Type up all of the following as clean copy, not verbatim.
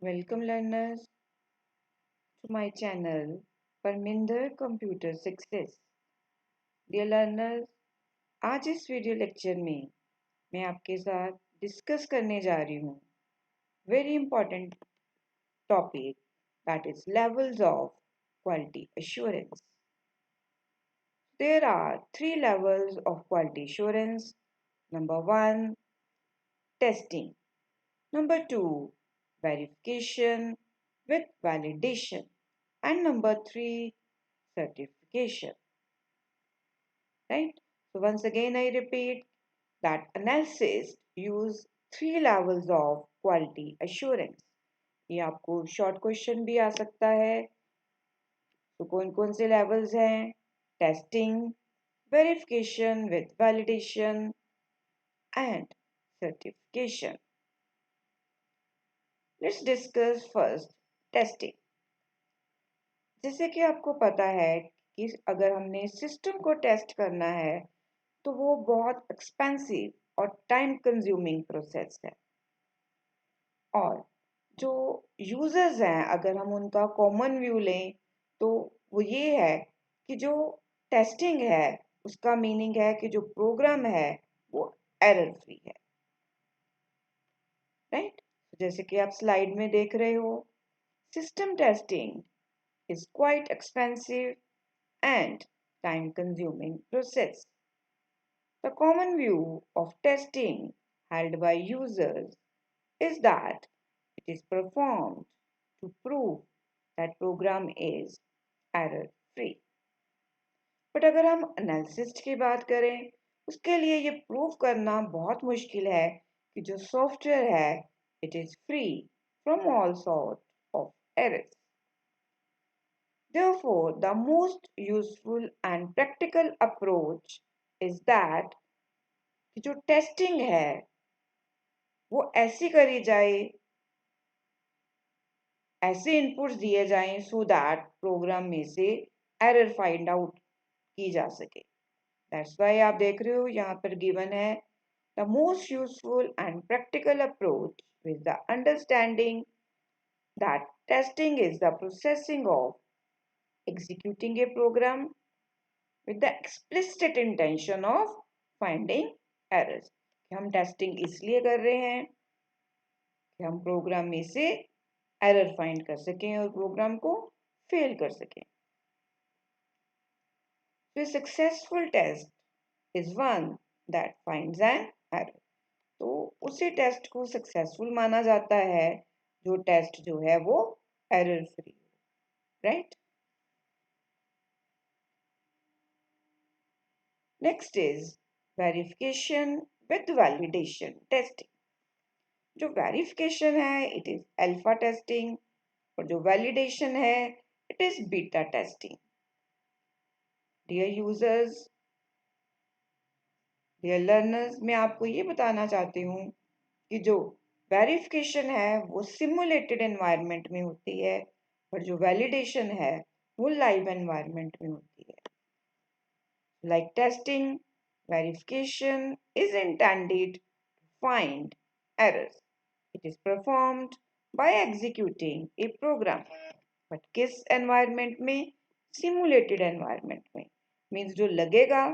Welcome learners to my channel Parminder Computer Success. Dear learners, आज इस video lecture में मैं आपके साथ डिस्कस करने जा रही हूँ very important topic that is levels of quality assurance. There are three levels of quality assurance. Number one, testing. Number two, verification with validation. And number three, certification. Right? So once again I repeat that analysis use three levels of quality assurance. ये आपको short question भी आ सकता है. तो कौन कौन से levels हैं? Testing, verification with validation and certification. Let's discuss first testing. जैसे कि आपको पता है कि अगर हमने सिस्टम को टेस्ट करना है तो वो बहुत एक्सपेंसिव और टाइम कंज्यूमिंग प्रोसेस है. और जो यूजर्स हैं अगर हम उनका कॉमन व्यू लें तो वो ये है कि जो टेस्टिंग है उसका मीनिंग है कि जो प्रोग्राम है वो एरर फ्री है. राइट? जैसे कि आप स्लाइड में देख रहे हो, system testing is quite expensive and time consuming process. The common view of testing held by users is that it is performed to prove that program is error free. But अगर हम analysis की बात करें उसके लिए ये prove करना बहुत मुश्किल है कि जो सॉफ्टवेयर है it is free from all sort of errors. Therefore, the most useful and practical approach is that कि जो टेस्टिंग है वो ऐसी करी जाए, ऐसे इनपुट्स दिए जाएं सो दैट प्रोग्राम में से एरर फाइंड आउट की जा सके. दैट्स व्हाई आप देख रहे हो यहाँ पर गिवन है the most useful and practical approach with the understanding that testing is the processing of executing a program with the explicit intention of finding errors. हम टेस्टिंग इसलिए कर रहे हैं कि हम प्रोग्राम में से एरर फाइंड कर सकें और प्रोग्राम को फेल कर सकें. So a successful test is one that finds an error. तो उसी टेस्ट को सक्सेसफुल माना जाता है जो टेस्ट जो है वो error free. Right? Next is verification with validation testing. जो वेरिफिकेशन है इट इज अल्फा टेस्टिंग और जो वैलिडेशन है it is beta testing. Dear users, dear learners, मैं आपको ये बताना चाहती हूँ कि जो वेरिफिकेशन है वो सिमुलेटेड एनवायरनमेंट में होती है और जो वैलिडेशन है वो लाइव एनवायरनमेंट में होती है. Like testing, verification is intended to find errors. It is performed by executing a program. But किस एनवायरनमेंट में? सिमुलेटेड एनवायरनमेंट में. मीन्स जो लगेगा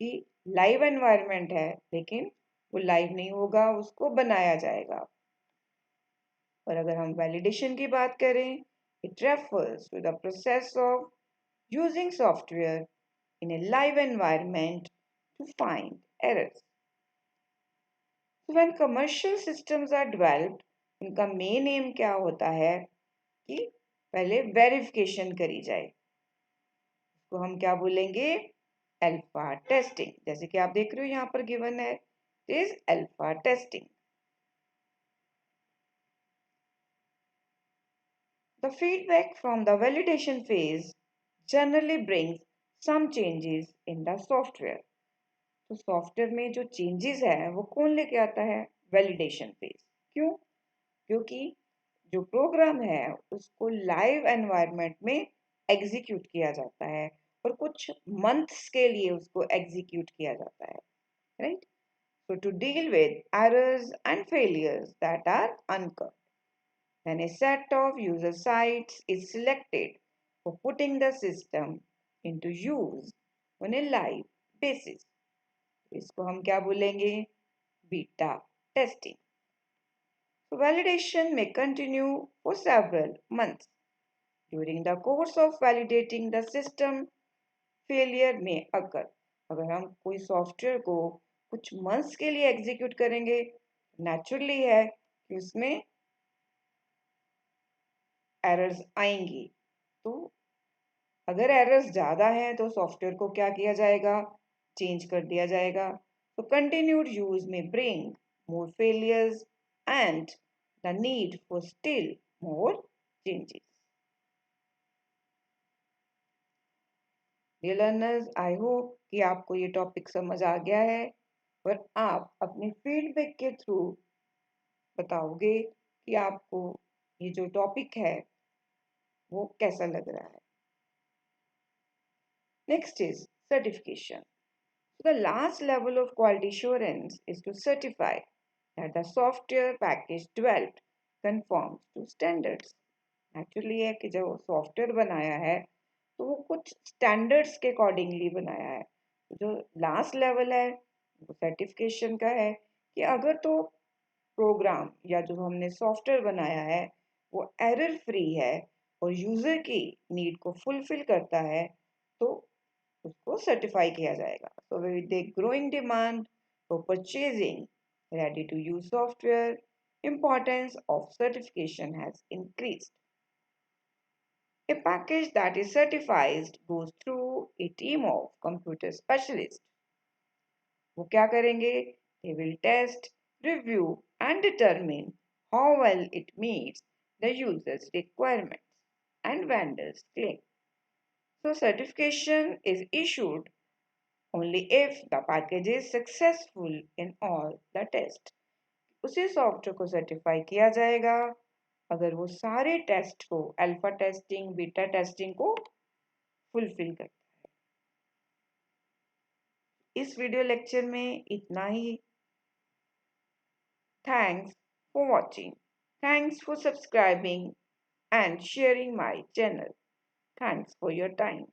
कि लाइव एनवायरनमेंट है लेकिन वो लाइव नहीं होगा, उसको बनाया जाएगा. और अगर हम वैलिडेशन की बात करें it refers to the process of using software in a live environment to find errors. So when commercial systems are developed, उनका मेन एम क्या होता है कि पहले वेरिफिकेशन करी जाए. तो हम क्या बोलेंगे? Alpha testing. जैसे कि आप देख रहे हो यहाँ पर गिवन है is alpha testing. The feedback from the validation phase generally brings some changes in the software. तो सॉफ्टवेयर में जो चेंजेस है वो कौन लेके आता है? Validation phase. क्यों? क्योंकि जो प्रोग्राम है उसको लाइव एनवायरनमेंट में एग्जीक्यूट किया जाता है और कुछ मंथ्स के लिए उसको एग्जीक्यूट किया जाता है. Right? So to deal with errors and failures that are uncovered. Then a set of user sites is selected for putting the system into use on a live basis. इसको हम क्या बोलेंगे? Beta testing. So validation may continue for several months. During the course of validating the system, failure may occur. अगर हम कोई software को कुछ months के लिए एग्जीक्यूट करेंगे, नेचुरली है कि उसमें एरर्स आएंगी. तो अगर एरर्स ज़्यादा हैं तो सॉफ्टवेयर को क्या किया जाएगा? चेंज कर दिया जाएगा. तो कंटिन्यूड यूज में bring more failures and the need for still more changes. Dear learners, I hope कि आपको ये टॉपिक समझ आ गया है और आप अपने फीडबैक के थ्रू बताओगे कि आपको ये जो टॉपिक है वो कैसा लग रहा है. Next is certification. So the last level of quality assurance is to certify that the software package developed conforms to standards. Actually है कि जो सॉफ्टवेयर बनाया है तो वो कुछ स्टैंडर्ड्स के अकॉर्डिंगली बनाया है. जो लास्ट लेवल है वो सर्टिफिकेशन का है कि अगर तो प्रोग्राम या जो हमने सॉफ्टवेयर बनाया है वो एरर फ्री है और यूजर की नीड को फुलफिल करता है तो उसको सर्टिफाई किया जाएगा. So with the growing demand for purchasing ready to use software, importance of certification has increased. A package that is certified goes through a team of computer specialists. वो क्या करेंगे? They will test, review and determine how well it meets the user's requirements and vendor's claim. So certification is issued only if the package is successful in all the tests. उसी software को certify किया जाएगा अगर वो सारे test को alpha testing beta testing को fulfil करता है. इस वीडियो लेक्चर में इतना ही. Thanks for watching. Thanks for subscribing and sharing my channel. Thanks for your time.